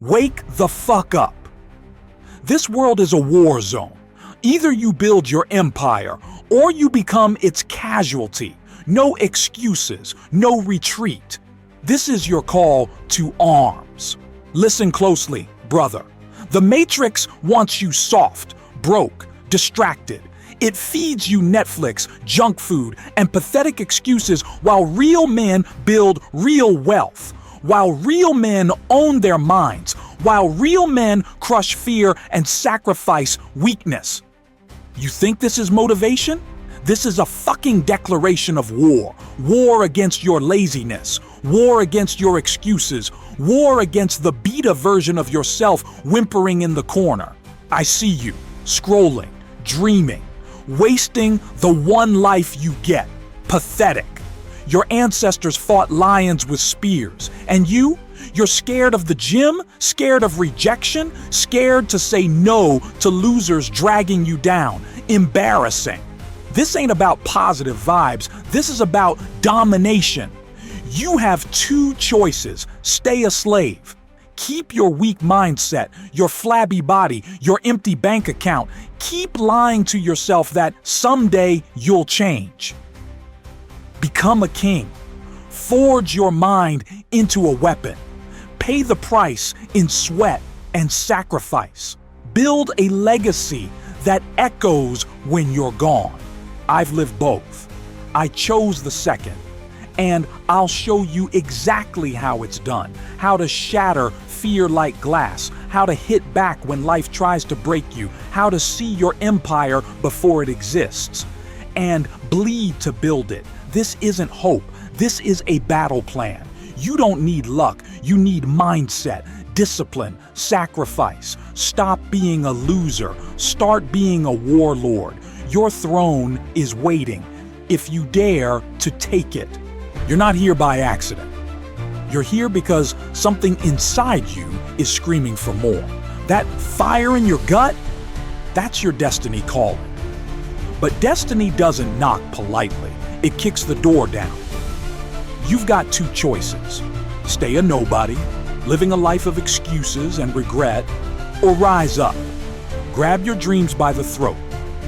Wake the fuck up. This world is a war zone. Either you build your empire or you become its casualty. No excuses, no retreat. This is your call to arms. Listen closely, brother. The Matrix wants you soft, broke, distracted. It feeds you Netflix, junk food, and pathetic excuses while real men build real wealth. While real men own their minds, while real men crush fear and sacrifice weakness. You think this is motivation? This is a fucking declaration of war. War against your laziness. War against your excuses. War against the beta version of yourself whimpering in the corner. I see you, scrolling, dreaming, wasting the one life you get. Pathetic. Your ancestors fought lions with spears, and you're scared of the gym, scared of rejection, scared to say no to losers dragging you down. Embarrassing. This ain't about positive vibes, this is about domination. You have two choices: stay a slave. Keep your weak mindset, your flabby body, your empty bank account. Keep lying to yourself that someday you'll change. Become a king. Forge your mind into a weapon. Pay the price in sweat and sacrifice. Build a legacy that echoes when you're gone. I've lived both. I chose the second. And I'll show you exactly how it's done. How to shatter fear like glass. How to hit back when life tries to break you. How to see your empire before it exists. And bleed to build it. This isn't hope. This is a battle plan. You don't need luck. You need mindset, discipline, sacrifice. Stop being a loser. Start being a warlord. Your throne is waiting, if you dare to take it. You're not here by accident. You're here because something inside you is screaming for more. That fire in your gut, that's your destiny calling. But destiny doesn't knock politely. It kicks the door down. You've got two choices: stay a nobody, living a life of excuses and regret, or rise up, grab your dreams by the throat,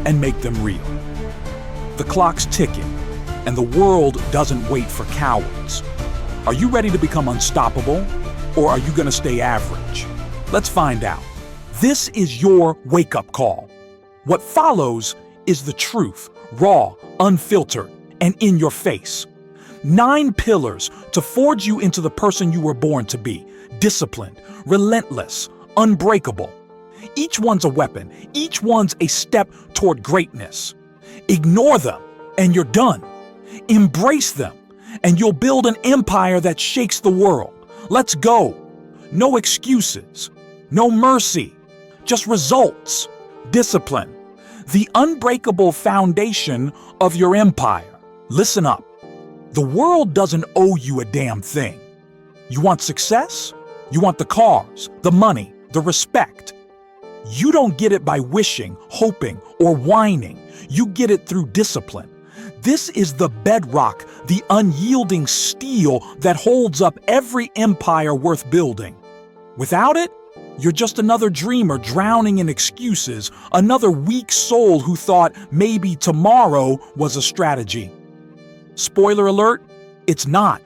and make them real. The clock's ticking, and the world doesn't wait for cowards. Are you ready to become unstoppable, or are you gonna stay average? Let's find out. This is your wake-up call. What follows is the truth, raw, unfiltered, and in your face. 9 pillars to forge you into the person you were born to be: disciplined, relentless, unbreakable. Each one's a weapon. Each one's a step toward greatness. Ignore them, and you're done. Embrace them, and you'll build an empire that shakes the world. Let's go. No excuses. No mercy. Just results. Discipline. The unbreakable foundation of your empire. Listen up. The world doesn't owe you a damn thing. You want success? You want the cars, the money, the respect. You don't get it by wishing, hoping, or whining. You get it through discipline. This is the bedrock, the unyielding steel that holds up every empire worth building. Without it, you're just another dreamer drowning in excuses, another weak soul who thought maybe tomorrow was a strategy. Spoiler alert, it's not.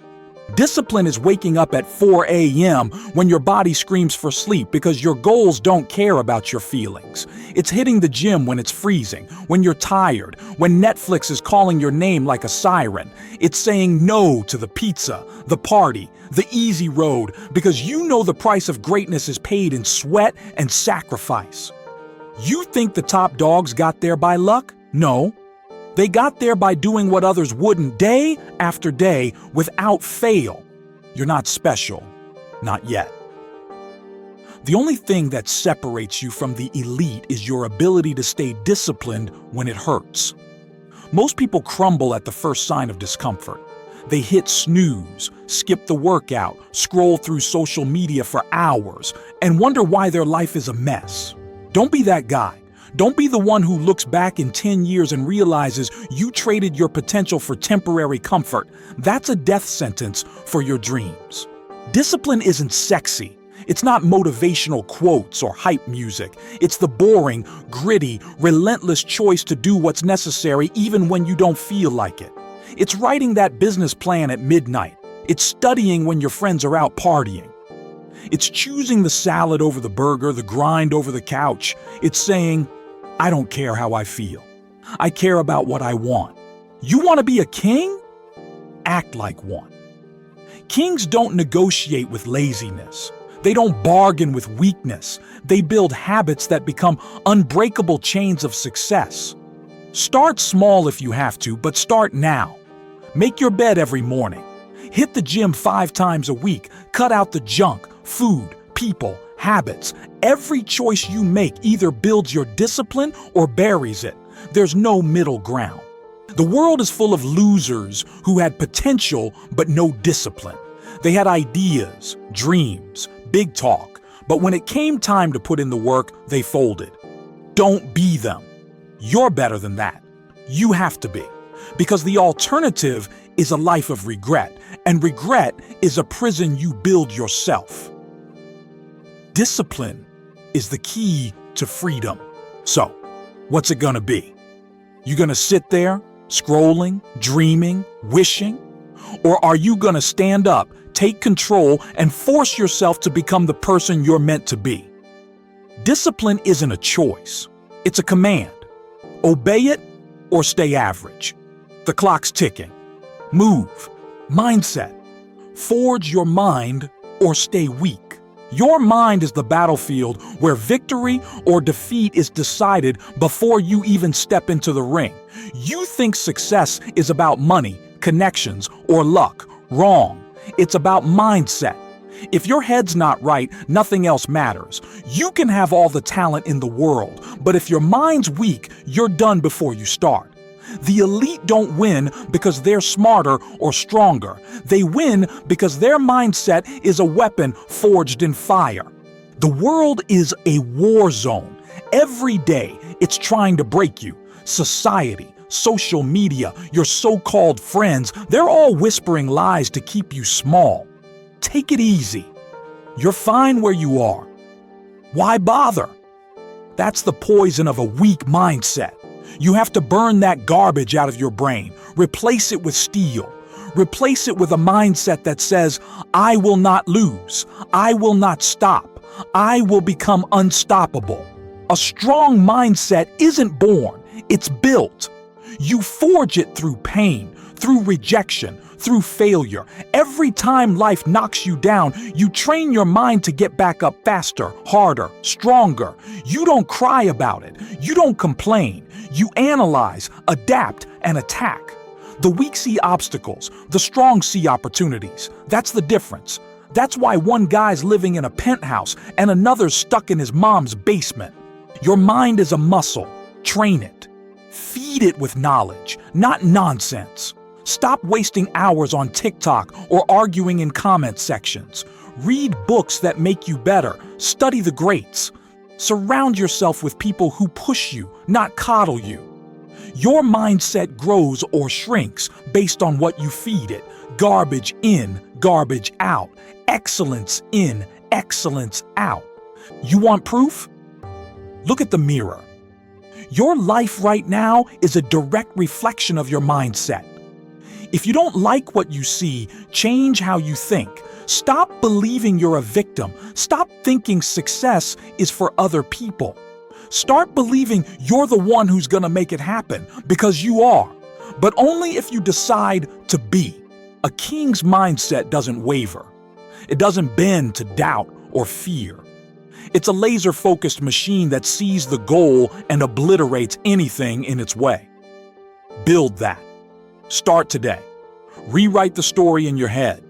Discipline is waking up at 4 a.m. when your body screams for sleep because your goals don't care about your feelings. It's hitting the gym when it's freezing, when you're tired, when Netflix is calling your name like a siren. It's saying no to the pizza, the party, the easy road, because you know the price of greatness is paid in sweat and sacrifice. You think the top dogs got there by luck? No. They got there by doing what others wouldn't day after day without fail. You're not special. Not yet. The only thing that separates you from the elite is your ability to stay disciplined when it hurts. Most people crumble at the first sign of discomfort. They hit snooze, skip the workout, scroll through social media for hours, and wonder why their life is a mess. Don't be that guy. Don't be the one who looks back in 10 years and realizes you traded your potential for temporary comfort. That's a death sentence for your dreams. Discipline isn't sexy. It's not motivational quotes or hype music. It's the boring, gritty, relentless choice to do what's necessary even when you don't feel like it. It's writing that business plan at midnight. It's studying when your friends are out partying. It's choosing the salad over the burger, the grind over the couch. It's saying, I don't care how I feel. I care about what I want. You want to be a king? Act like one. Kings don't negotiate with laziness. They don't bargain with weakness. They build habits that become unbreakable chains of success. Start small if you have to, but start now. Make your bed every morning. Hit the gym 5 times a week. Cut out the junk, food, people, habits. Every choice you make either builds your discipline or buries it. There's no middle ground. The world is full of losers who had potential but no discipline. They had ideas, dreams, big talk, but when it came time to put in the work, they folded. Don't be them. You're better than that. You have to be. Because the alternative is a life of regret, and regret is a prison you build yourself. Discipline is the key to freedom. So, what's it gonna be? You gonna sit there, scrolling, dreaming, wishing? Or are you gonna stand up, take control, and force yourself to become the person you're meant to be? Discipline isn't a choice. It's a command. Obey it or stay average. The clock's ticking. Move. Mindset. Forge your mind or stay weak. Your mind is the battlefield where victory or defeat is decided before you even step into the ring. You think success is about money, connections, or luck. Wrong. It's about mindset. If your head's not right, nothing else matters. You can have all the talent in the world, but if your mind's weak, you're done before you start. The elite don't win because they're smarter or stronger. They win because their mindset is a weapon forged in fire. The world is a war zone. Every day, it's trying to break you. Society, social media, your so-called friends, they're all whispering lies to keep you small. Take it easy. You're fine where you are. Why bother? That's the poison of a weak mindset. You have to burn that garbage out of your brain. Replace it with steel. Replace it with a mindset that says, I will not lose. I will not stop. I will become unstoppable. A strong mindset isn't born, it's built. You forge it through pain, through rejection, through failure. Every time life knocks you down, you train your mind to get back up faster, harder, stronger. You don't cry about it. You don't complain. You analyze, adapt, and attack. The weak see obstacles. The strong see opportunities. That's the difference. That's why one guy's living in a penthouse and another's stuck in his mom's basement. Your mind is a muscle. Train it. Feed it with knowledge, not nonsense. Stop wasting hours on TikTok or arguing in comment sections. Read books that make you better. Study the greats. Surround yourself with people who push you, not coddle you. Your mindset grows or shrinks based on what you feed it. Garbage in, garbage out. Excellence in, excellence out. You want proof? Look at the mirror. Your life right now is a direct reflection of your mindset. If you don't like what you see, change how you think. Stop believing you're a victim. Stop thinking success is for other people. Start believing you're the one who's gonna make it happen, because you are. But only if you decide to be. A king's mindset doesn't waver. It doesn't bend to doubt or fear. It's a laser-focused machine that sees the goal and obliterates anything in its way. Build that. Start today. Rewrite the story in your head.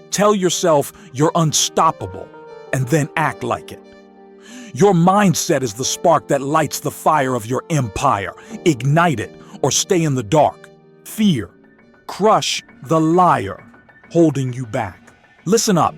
Tell yourself you're unstoppable, and then act like it. Your mindset is the spark that lights the fire of your empire. Ignite it or stay in the dark. Fear. Crush the liar holding you back. Listen up,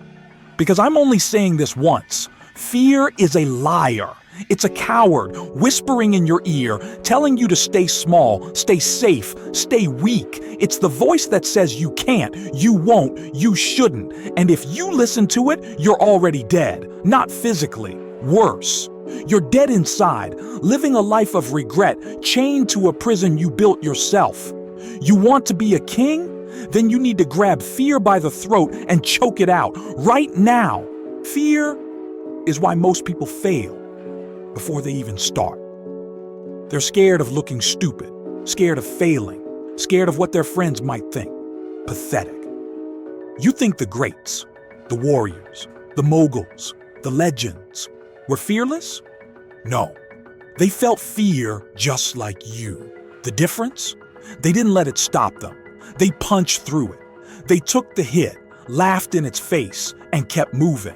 because I'm only saying this once. Fear is a liar. It's a coward whispering in your ear, telling you to stay small, stay safe, stay weak. It's the voice that says you can't, you won't, you shouldn't. And if you listen to it, you're already dead. Not physically. Worse. You're dead inside, living a life of regret, chained to a prison you built yourself. You want to be a king? Then you need to grab fear by the throat and choke it out, right now. Fear is why most people fail before they even start. They're scared of looking stupid, scared of failing, scared of what their friends might think. Pathetic. You think the greats, the warriors, the moguls, the legends were fearless? No. They felt fear just like you. The difference? They didn't let it stop them. They punched through it. They took the hit, laughed in its face, and kept moving.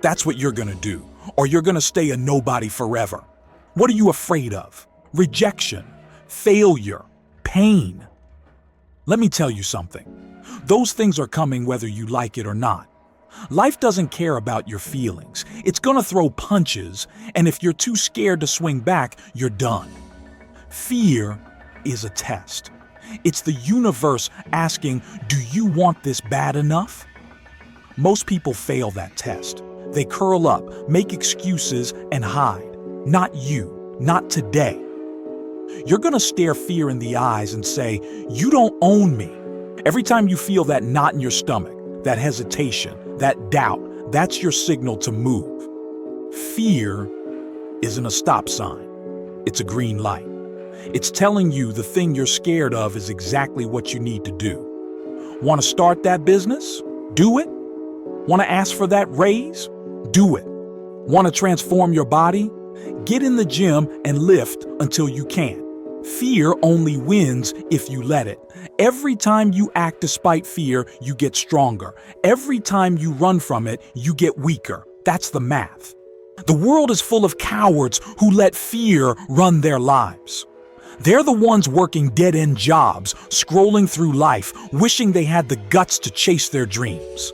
That's what you're gonna do, or you're gonna stay a nobody forever. What are you afraid of? Rejection, failure, pain. Let me tell you something. Those things are coming whether you like it or not. Life doesn't care about your feelings. It's gonna throw punches, and if you're too scared to swing back, you're done. Fear is a test. It's the universe asking, do you want this bad enough? Most people fail that test. They curl up, make excuses, and hide. Not you, not today. You're gonna stare fear in the eyes and say, you don't own me. Every time you feel that knot in your stomach, that hesitation, that doubt, that's your signal to move. Fear isn't a stop sign. It's a green light. It's telling you the thing you're scared of is exactly what you need to do. Want to start that business? Do it. Want to ask for that raise? Do it. Want to transform your body? Get in the gym and lift until you can. Fear only wins if you let it. Every time you act despite fear, you get stronger. Every time you run from it, you get weaker. That's the math. The world is full of cowards who let fear run their lives. They're the ones working dead-end jobs, scrolling through life, wishing they had the guts to chase their dreams.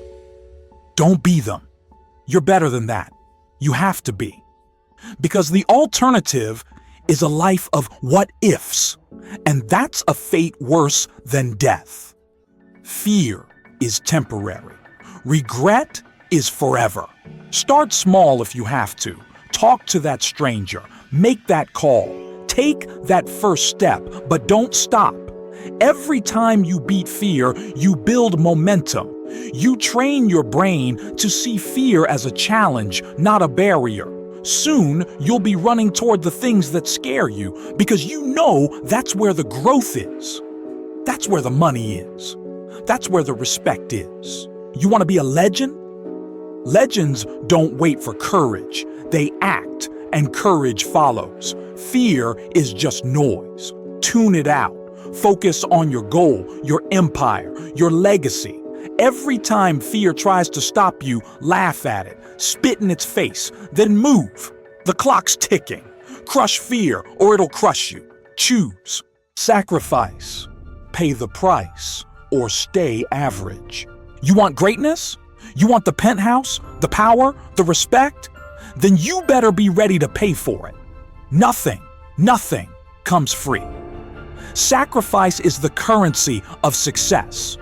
Don't be them. You're better than that. You have to be. Because the alternative is a life of what-ifs, and that's a fate worse than death. Fear is temporary. Regret is forever. Start small if you have to. Talk to that stranger. Make that call. Take that first step, but don't stop. Every time you beat fear, you build momentum. You train your brain to see fear as a challenge, not a barrier. Soon, you'll be running toward the things that scare you because you know that's where the growth is. That's where the money is. That's where the respect is. You want to be a legend? Legends don't wait for courage. They act, and courage follows. Fear is just noise. Tune it out. Focus on your goal, your empire, your legacy. Every time fear tries to stop you, laugh at it, spit in its face, then move. The clock's ticking. Crush fear or it'll crush you. Choose. Sacrifice. Pay the price or stay average. You want greatness? You want the penthouse, the power, the respect? Then you better be ready to pay for it. Nothing comes free. Sacrifice is the currency of success.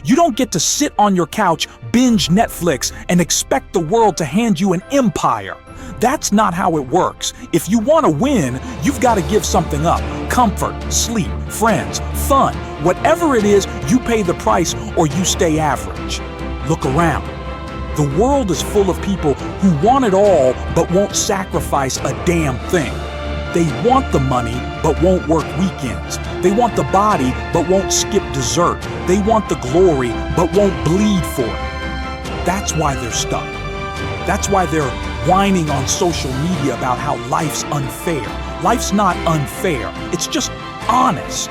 You don't get to sit on your couch, binge Netflix, and expect the world to hand you an empire. That's not how it works. If you want to win, you've got to give something up. Comfort, sleep, friends, fun, whatever it is, you pay the price or you stay average. Look around. The world is full of people who want it all but won't sacrifice a damn thing. They want the money but won't work weekends. They want the body but won't skip dessert. They want the glory but won't bleed for it. That's why they're stuck. That's why they're whining on social media about how life's unfair. Life's not unfair. It's just honest.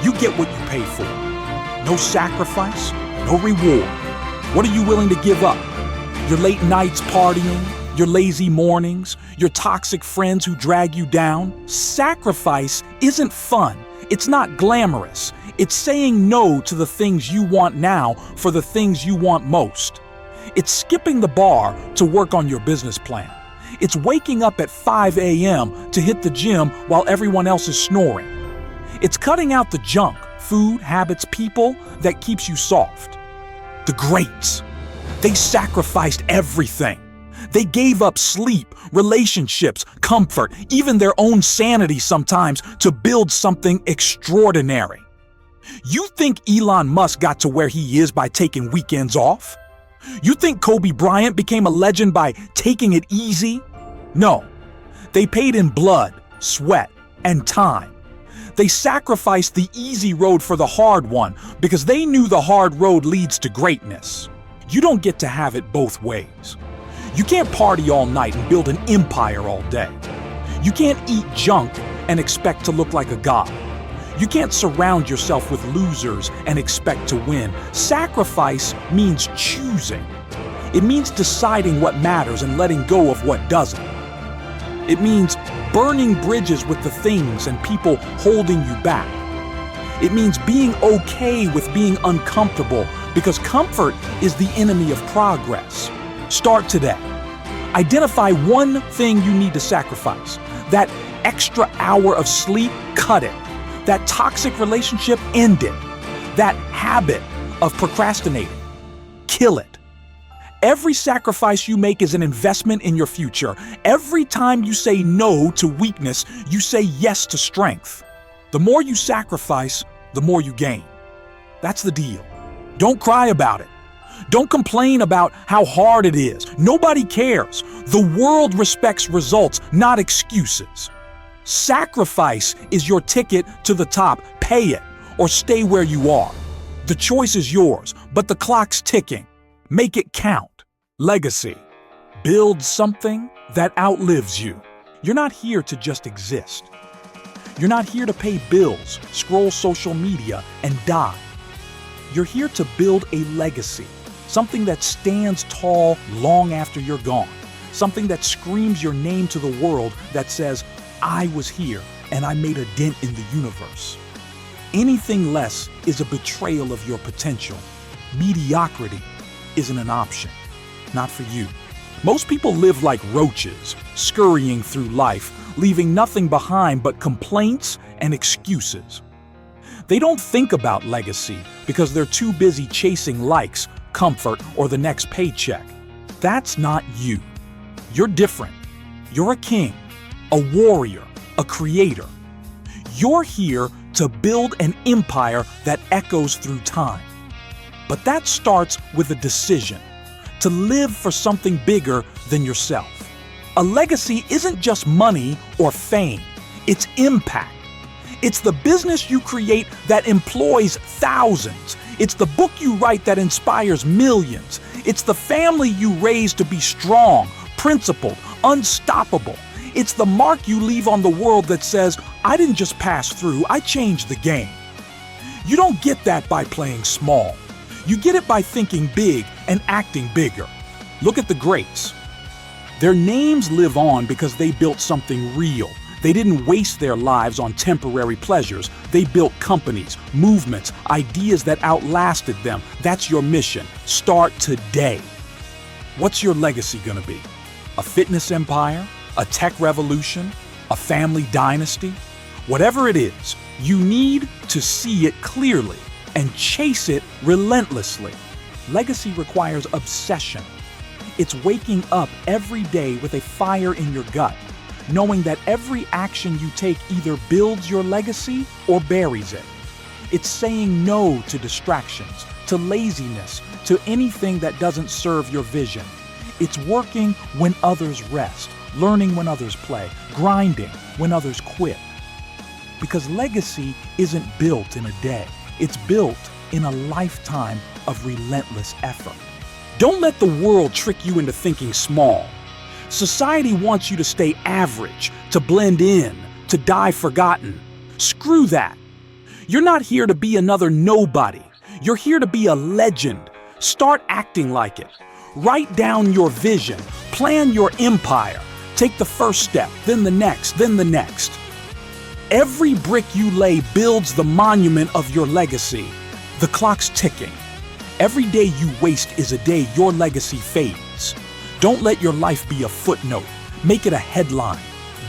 You get what you pay for. No sacrifice, no reward. What are you willing to give up? Your late nights partying? Your lazy mornings, your toxic friends who drag you down? Sacrifice isn't fun. It's not glamorous. It's saying no to the things you want now for the things you want most. It's skipping the bar to work on your business plan. It's waking up at 5 a.m. to hit the gym while everyone else is snoring. It's cutting out the junk, food, habits, people that keeps you soft. The greats, they sacrificed everything. They gave up sleep, relationships, comfort, even their own sanity sometimes to build something extraordinary. You think Elon Musk got to where he is by taking weekends off? You think Kobe Bryant became a legend by taking it easy? No. They paid in blood, sweat, and time. They sacrificed the easy road for the hard one because they knew the hard road leads to greatness. You don't get to have it both ways. You can't party all night and build an empire all day. You can't eat junk and expect to look like a god. You can't surround yourself with losers and expect to win. Sacrifice means choosing. It means deciding what matters and letting go of what doesn't. It means burning bridges with the things and people holding you back. It means being okay with being uncomfortable because comfort is the enemy of progress. Start today. Identify one thing you need to sacrifice. That extra hour of sleep, cut it. That toxic relationship, end it. That habit of procrastinating, kill it. Every sacrifice you make is an investment in your future. Every time you say no to weakness, you say yes to strength. The more you sacrifice, the more you gain. That's the deal. Don't cry about it. Don't complain about how hard it is. Nobody cares. The world respects results, not excuses. Sacrifice is your ticket to the top. Pay it or stay where you are. The choice is yours, but the clock's ticking. Make it count. Legacy. Build something that outlives you. You're not here to just exist. You're not here to pay bills, scroll social media, and die. You're here to build a legacy, something that stands tall long after you're gone, something that screams your name to the world that says, I was here and I made a dent in the universe. Anything less is a betrayal of your potential. Mediocrity isn't an option, not for you. Most people live like roaches, scurrying through life, leaving nothing behind but complaints and excuses. They don't think about legacy because they're too busy chasing likes, comfort, or the next paycheck. That's not you. You're different. You're a king, a warrior, a creator. You're here to build an empire that echoes through time. But that starts with a decision to live for something bigger than yourself. A legacy isn't just money or fame, it's impact. It's the business you create that employs thousands. It's the book you write that inspires millions. It's the family you raise to be strong, principled, unstoppable. It's the mark you leave on the world that says, I didn't just pass through, I changed the game. You don't get that by playing small. You get it by thinking big and acting bigger. Look at the greats. Their names live on because they built something real. They didn't waste their lives on temporary pleasures. They built companies, movements, ideas that outlasted them. That's your mission. Start today. What's your legacy gonna be? A fitness empire? A tech revolution? A family dynasty? Whatever it is, you need to see it clearly and chase it relentlessly. Legacy requires obsession. It's waking up every day with a fire in your gut, knowing that every action you take either builds your legacy or buries it. It's saying no to distractions, to laziness, to anything that doesn't serve your vision. It's working when others rest, learning when others play, grinding when others quit. Because legacy isn't built in a day. It's built in a lifetime of relentless effort. Don't let the world trick you into thinking small. Society wants you to stay average, to blend in, to die forgotten. Screw that. You're not here to be another nobody. You're here to be a legend. Start acting like it. Write down your vision. Plan your empire. Take the first step, then the next, then the next. Every brick you lay builds the monument of your legacy. The clock's ticking. Every day you waste is a day your legacy fades. Don't let your life be a footnote. Make it a headline.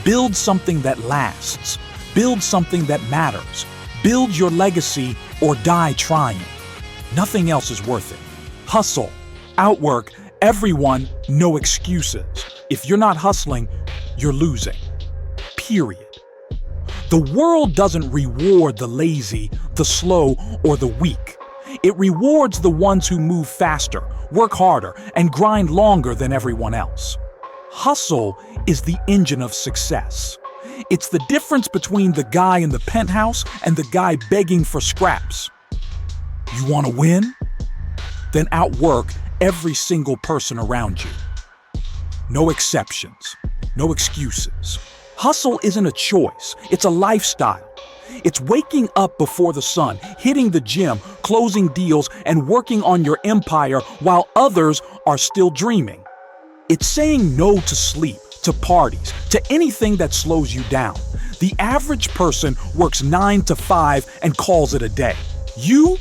Build something that lasts. Build something that matters. Build your legacy or die trying. Nothing else is worth it. Hustle, outwork, everyone, no excuses. If you're not hustling, you're losing. Period. The world doesn't reward the lazy, the slow, or the weak. It rewards the ones who move faster, work harder, and grind longer than everyone else. Hustle is the engine of success. It's the difference between the guy in the penthouse and the guy begging for scraps. You want to win? Then outwork every single person around you. No exceptions, no excuses. Hustle isn't a choice, it's a lifestyle. It's waking up before the sun, hitting the gym, closing deals, and working on your empire while others are still dreaming. It's saying no to sleep, to parties, to anything that slows you down. The average person works 9 to 5 and calls it a day. You're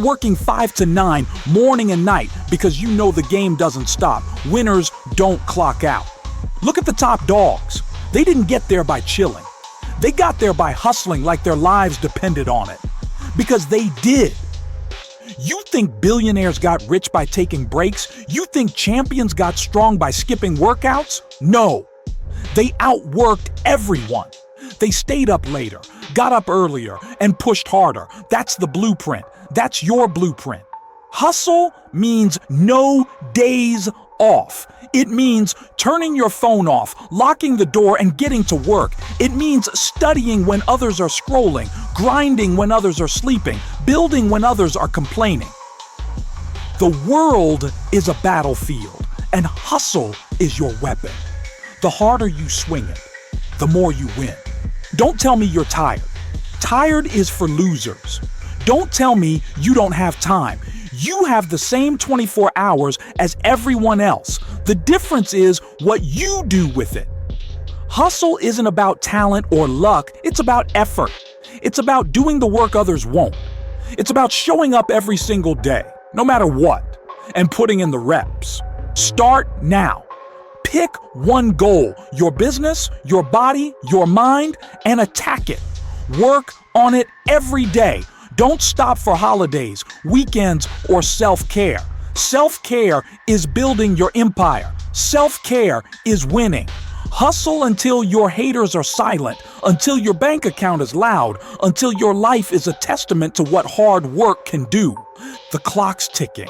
working 5 to 9 morning and night because you know the game doesn't stop. Winners don't clock out. Look at the top dogs. They didn't get there by chilling. They got there by hustling like their lives depended on it. Because they did. You think billionaires got rich by taking breaks? You think champions got strong by skipping workouts? No. They outworked everyone. They stayed up later, got up earlier, and pushed harder. That's the blueprint. That's your blueprint. Hustle means no days off. It means turning your phone off, locking the door, and getting to work. It means studying when others are scrolling, grinding when others are sleeping, building when others are complaining. The world is a battlefield, and hustle is your weapon. The harder you swing it, the more you win. Don't tell me you're tired. Tired is for losers. Don't tell me you don't have time. You have the same 24 hours as everyone else. The difference is what you do with it. Hustle isn't about talent or luck, it's about effort. It's about doing the work others won't. It's about showing up every single day, no matter what, and putting in the reps. Start now. Pick one goal, your business, your body, your mind, and attack it. Work on it every day. Don't stop for holidays, weekends, or self-care. Self-care is building your empire. Self-care is winning. Hustle until your haters are silent, until your bank account is loud, until your life is a testament to what hard work can do. The clock's ticking.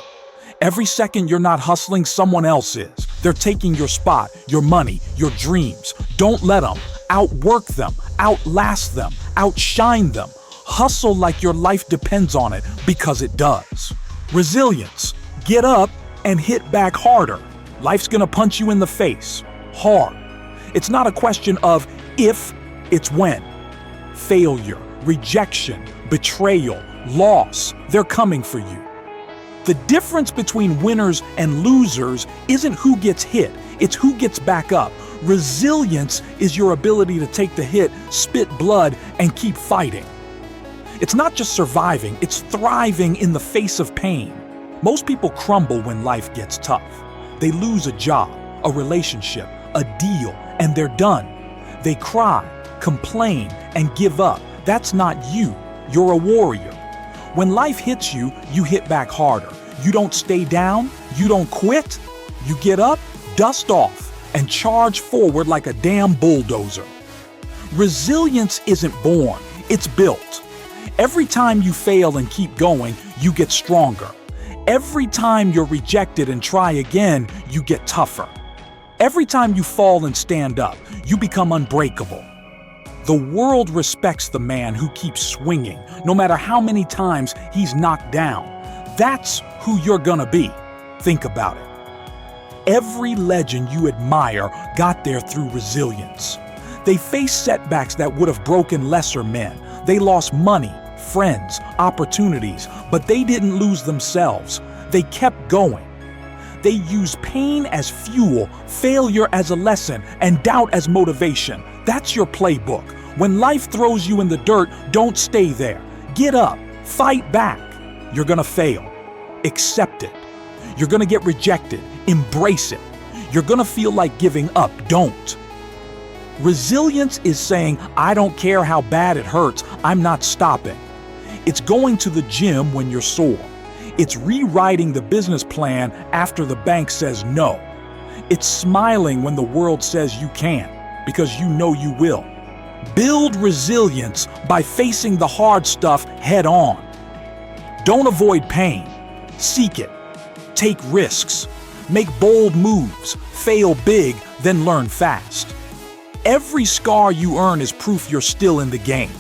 Every second you're not hustling, someone else is. They're taking your spot, your money, your dreams. Don't let them. Outwork them, outlast them, outshine them. Hustle like your life depends on it, because it does. Resilience. Get up and hit back harder. Life's gonna punch you in the face. Hard. It's not a question of if, it's when. Failure, rejection, betrayal, loss, they're coming for you. The difference between winners and losers isn't who gets hit, it's who gets back up. Resilience is your ability to take the hit, spit blood, and keep fighting. It's not just surviving, it's thriving in the face of pain. Most people crumble when life gets tough. They lose a job, a relationship, a deal, and they're done. They cry, complain, and give up. That's not you. You're a warrior. When life hits you, you hit back harder. You don't stay down, you don't quit. You get up, dust off, and charge forward like a damn bulldozer. Resilience isn't born, it's built. Every time you fail and keep going, you get stronger. Every time you're rejected and try again, you get tougher. Every time you fall and stand up, you become unbreakable. The world respects the man who keeps swinging, no matter how many times he's knocked down. That's who you're gonna be. Think about it. Every legend you admire got there through resilience. They faced setbacks that would have broken lesser men. They lost money, friends, opportunities, but they didn't lose themselves. They kept going. They used pain as fuel, failure as a lesson, and doubt as motivation. That's your playbook. When life throws you in the dirt, don't stay there. Get up, fight back. You're gonna fail. Accept it. You're gonna get rejected. Embrace it. You're gonna feel like giving up. Don't. Resilience is saying, I don't care how bad it hurts, I'm not stopping. It's going to the gym when you're sore. It's rewriting the business plan after the bank says no. It's smiling when the world says you can't, because you know you will. Build resilience by facing the hard stuff head on. Don't avoid pain. Seek it. Take risks. Make bold moves. Fail big, then learn fast. Every scar you earn is proof you're still in the game.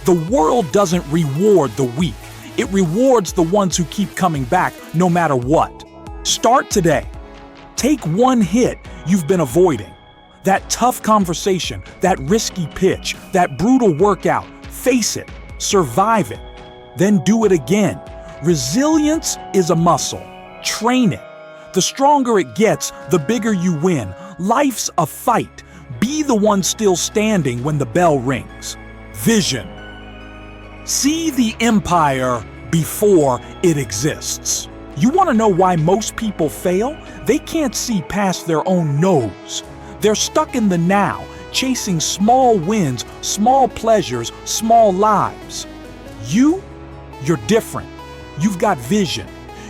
The world doesn't reward the weak. It rewards the ones who keep coming back no matter what. Start today. Take one hit you've been avoiding. That tough conversation, that risky pitch, that brutal workout. Face it. Survive it. Then do it again. Resilience is a muscle. Train it. The stronger it gets, the bigger you win. Life's a fight. Be the one still standing when the bell rings. Vision. See the empire before it exists. You want to know why most people fail? They can't see past their own nose. They're stuck in the now, chasing small wins, small pleasures, small lives. You're different. You've got vision.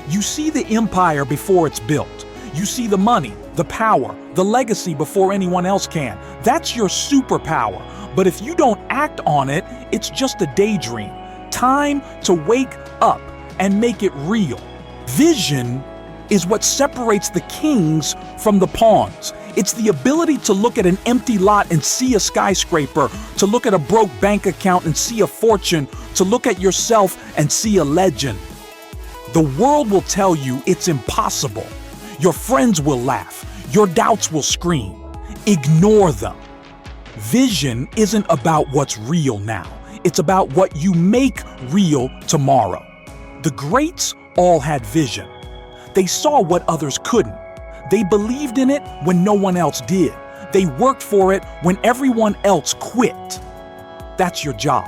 You see the empire before it's built. You see the money, the power, the legacy before anyone else can. That's your superpower. But if you don't act on it, it's just a daydream. Time to wake up and make it real. Vision is what separates the kings from the pawns. It's the ability to look at an empty lot and see a skyscraper, to look at a broke bank account and see a fortune, to look at yourself and see a legend. The world will tell you it's impossible. Your friends will laugh. Your doubts will scream. Ignore them. Vision isn't about what's real now. It's about what you make real tomorrow. The greats all had vision. They saw what others couldn't. They believed in it when no one else did. They worked for it when everyone else quit. That's your job.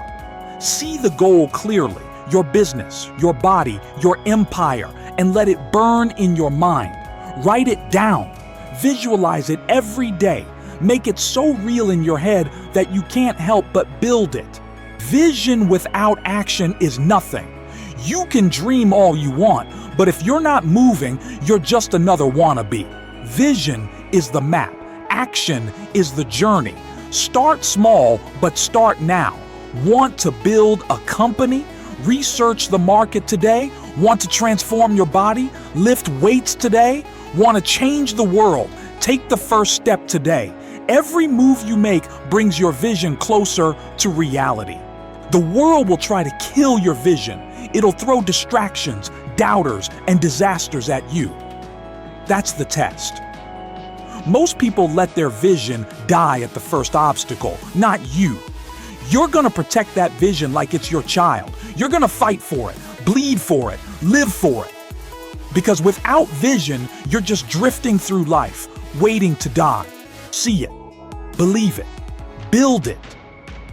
See the goal clearly, your business, your body, your empire, and let it burn in your mind. Write it down. Visualize it every day. Make it so real in your head that you can't help but build it. Vision without action is nothing. You can dream all you want, but if you're not moving, you're just another wannabe. Vision is the map. Action is the journey. Start small, but start now. Want to build a company? Research the market today? Want to transform your body? Lift weights today? Want to change the world? Take the first step today. Every move you make brings your vision closer to reality. The world will try to kill your vision. It'll throw distractions, doubters, and disasters at you. That's the test. Most people let their vision die at the first obstacle, not you. You're gonna protect that vision like it's your child. You're gonna fight for it, bleed for it, live for it. Because without vision, you're just drifting through life, waiting to die. See it, believe it, build it.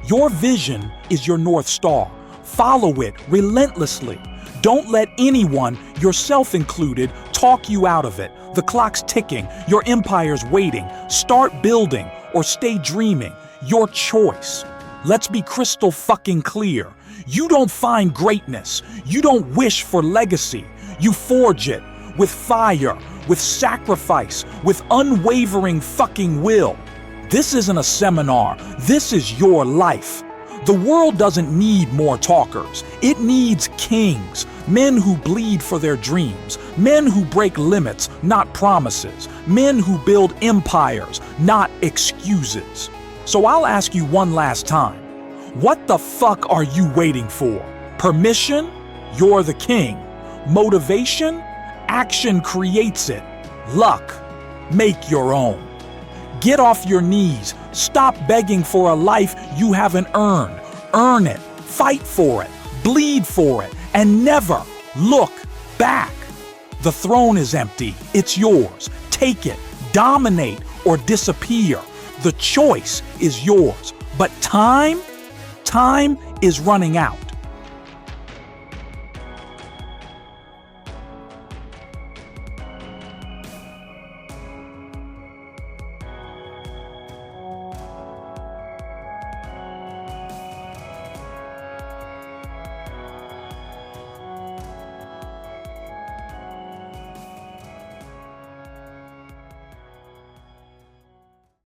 Your vision is your North Star. Follow it relentlessly. Don't let anyone, yourself included, talk you out of it. The clock's ticking, your empire's waiting. Start building or stay dreaming. Your choice. Let's be crystal fucking clear. You don't find greatness. You don't wish for legacy. You forge it with fire, with sacrifice, with unwavering fucking will. This isn't a seminar. This is your life. The world doesn't need more talkers. It needs kings, men who bleed for their dreams, men who break limits, not promises, men who build empires, not excuses. So I'll ask you one last time. What the fuck are you waiting for? Permission? You're the king. Motivation? Action creates it. Luck? Make your own. Get off your knees. Stop begging for a life you haven't earned. Earn it. Fight for it. Bleed for it. And never look back. The throne is empty. It's yours. Take it. Dominate or disappear. The choice is yours. But time is running out.